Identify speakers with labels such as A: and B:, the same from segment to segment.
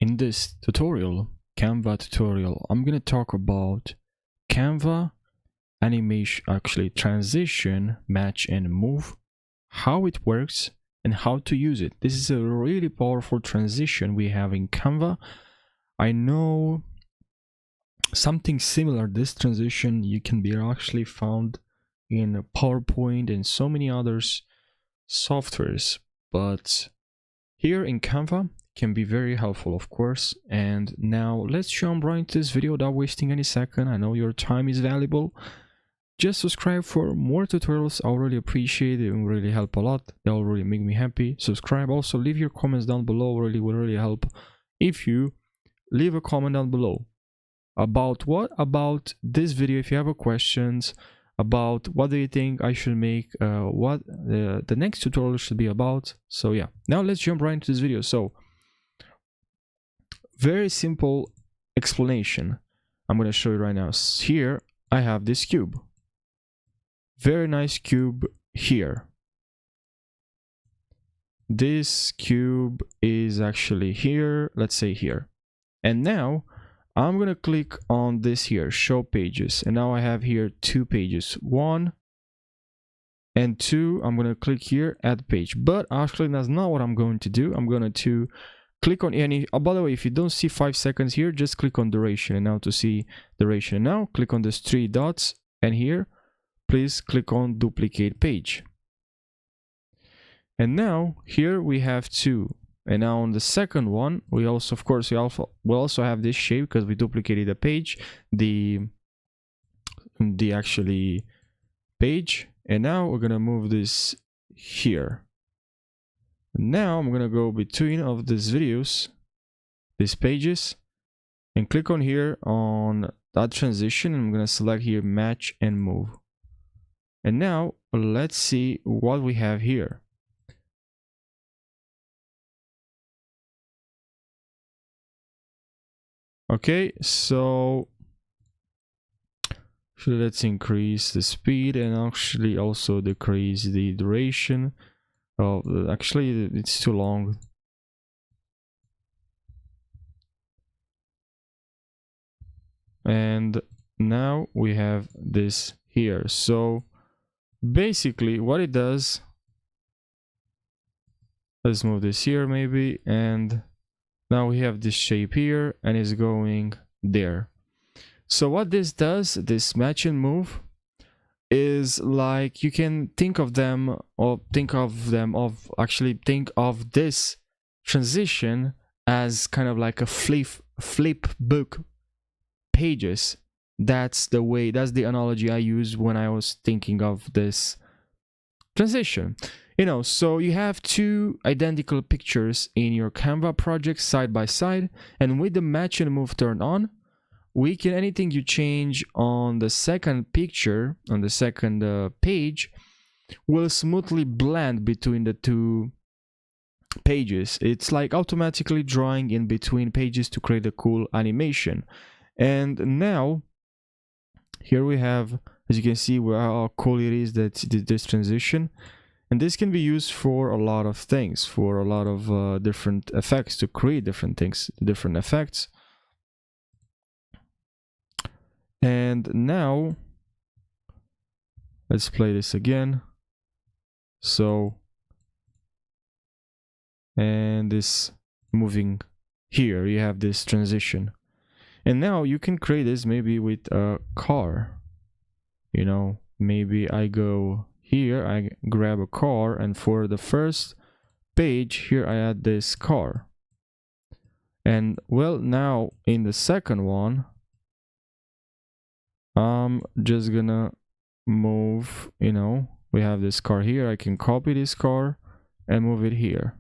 A: In this tutorial, Canva tutorial, I'm gonna talk about Canva animation, actually transition, match and move, how it works and how to use it. This is a really powerful transition we have in Canva. I know something similar, this transition you can be actually found in PowerPoint and so many others softwares, but here in Canva can be very helpful, of course. And now let's jump right into this video without wasting any second. I know your time is valuable. Just subscribe for more tutorials. I really appreciate it. It will really help a lot. That will really make me happy. Subscribe. Also leave your comments down below. Really will really help if you leave a comment down below about what about this video. If you have a questions about what do you think I should make, what the next tutorial should be about. So yeah, now let's jump right into this video. So very simple explanation I'm going to show you right now. Here I have this cube, very nice cube here. This cube is actually here, let's say here, and now I'm gonna click on this here, show pages, and now I have here two pages, 1 and 2. I'm gonna click here, add page, but actually that's not what I'm going to do. I'm going to click on any, by the way, if you don't see 5 seconds here, just click on duration, and now to see duration, and now click on these 3 dots, and here please click on duplicate page, and now here we have 2. And now on the second one, we also, of course, we'll also have this shape because we duplicated the page, the actually page. And now we're gonna move this here. Now I'm gonna go between of these videos, these pages, and click on here on that transition. And I'm gonna select here match and move. And now let's see what we have here. Okay, so let's increase the speed and actually also decrease the duration. Oh, actually it's too long. And now we have this here. So basically what it does, let's move this here maybe, and now we have this shape here and it's going there. So what this does, this match and move, is like you can think of this transition as kind of like a flip book pages. That's the analogy I used when I was thinking of this transition. You know, so you have 2 identical pictures in your Canva project side by side, and with the match and move turned on, we can, anything you change on the second picture, on the second page, will smoothly blend between the 2 pages. It's like automatically drawing in between pages to create a cool animation. And now here we have, as you can see, how cool it is that this transition. And this can be used for a lot of things, for a lot of different effects, to create different things, different effects. And now let's play this again. So, and this moving here, you have this transition. And now you can create this maybe with a car. You know, maybe I go here, I grab a car, and for the first page here I add this car. And well, now in the second one I'm just gonna move, you know, we have this car here, I can copy this car and move it here.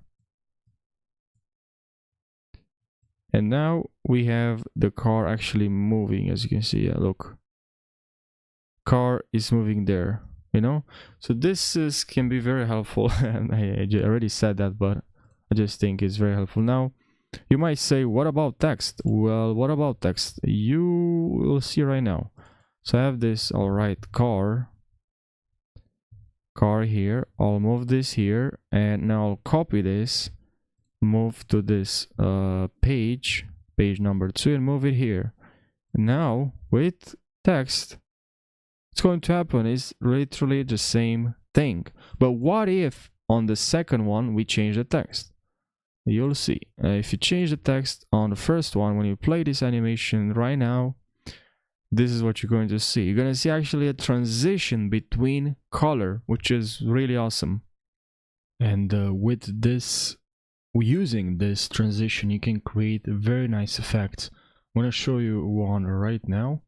A: And now we have the car actually moving, as you can see. Yeah, look, car is moving there. You know, so this can be very helpful. And I already said that, but I just think it's very helpful. Now you might say, what about text? Well, what about text? You will see right now. So I have this, all right, car here. I'll move this here, and now I'll copy this move to this page number 2, and move it here. Now with text, what's going to happen is literally the same thing. But what if on the second one we change the text? You'll see. If you change the text on the first one, when you play this animation right now, this is what you're going to see. You're going to see actually a transition between color, which is really awesome. And with this, using this transition, you can create very nice effects. I'm going to show you one right now.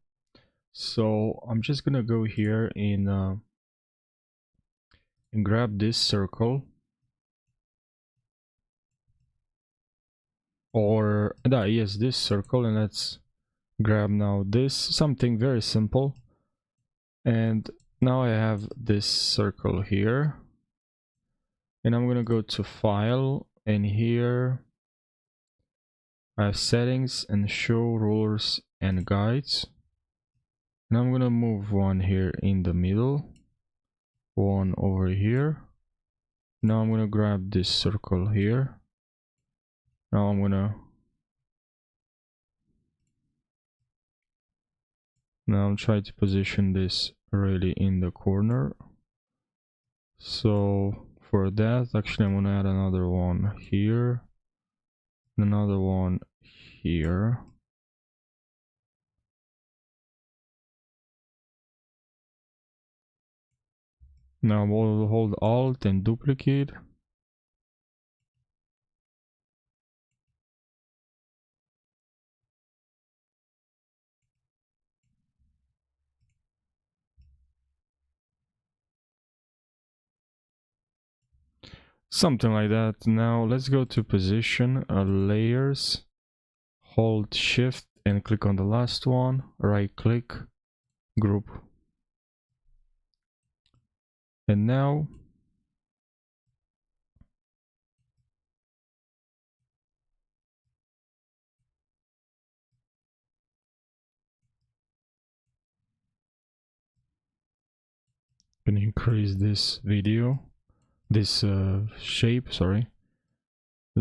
A: So I'm just going to go here and grab this circle. Or yes, this circle, and let's grab now this, something very simple. And now I have this circle here, and I'm gonna go to file, and here I have settings and show rulers and guides, and I'm gonna move one here in the middle, one over here. Now I'm gonna grab this circle here. Now I'm try to position this really in the corner. So for that, actually I'm gonna add another one here, another one here. Now we'll hold Alt and duplicate. Something like that. Now let's go to position, layers, hold shift and click on the last one, right click, group. And now can increase this shape, sorry.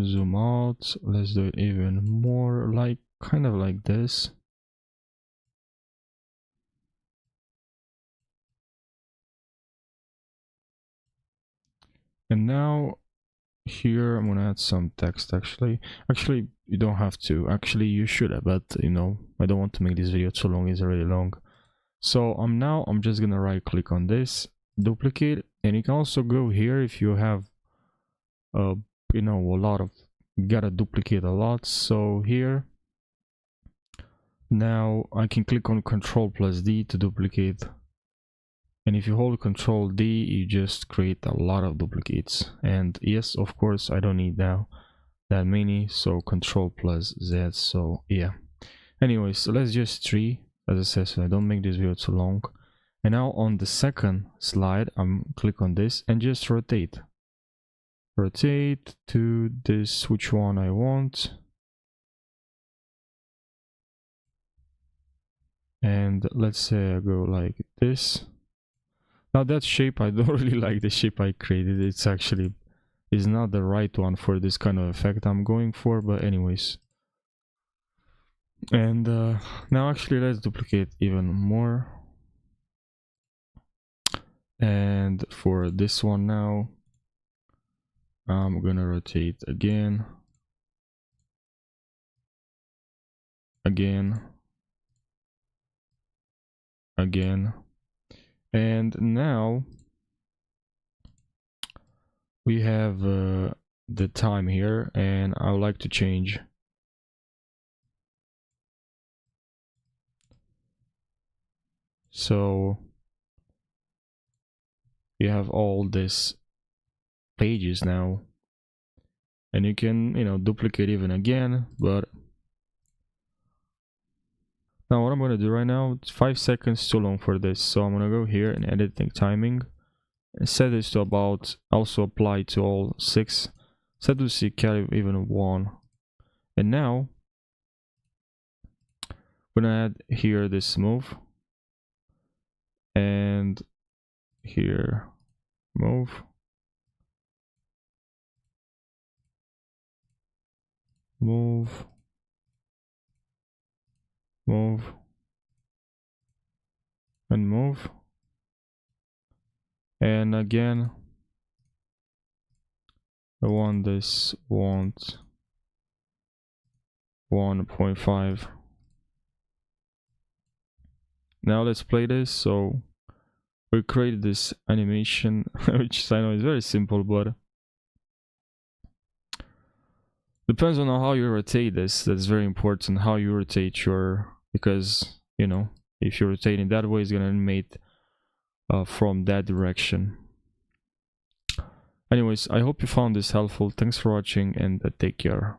A: Zoom out, let's do it even more, like kind of like this. And now here I'm gonna add some text. Actually you don't have to, actually you should have, but you know, I don't want to make this video too long, it's already long. So I'm just gonna right click on this, duplicate, and you can also go here if you have you know, you gotta duplicate a lot. So here now I can click on Ctrl+D to duplicate, and if you hold Ctrl+D you just create a lot of duplicates. And yes, of course I don't need now that many, so Ctrl+Z. So yeah, anyways, so let's just tree, as I said, so I don't make this video too long. And now on the second slide I'm click on this and just rotate to this, which one I want. And let's say I go like this. Now that shape, I don't really like the shape I created. It's actually is not the right one for this kind of effect I'm going for, but anyways. And now actually let's duplicate even more. And for this one now, I'm gonna rotate again, again, and now we have the time here, and I would like to change. So you have all these pages now, and you can, you know, duplicate even again. But now what I'm gonna do right now, it's 5 seconds too long for this, so I'm gonna go here and editing timing and set this to about, also apply to all 6, set to see even 1. And now I'm gonna add here this move, and here move, move, move, and move. And again, I want this 1.5. Now let's play this. So we created this animation, which I know is very simple, but depends on how you rotate this. That's very important, how you rotate your, because you know, if you're rotating that way, it's gonna animate from that direction. Anyways, I hope you found this helpful. Thanks for watching, and take care.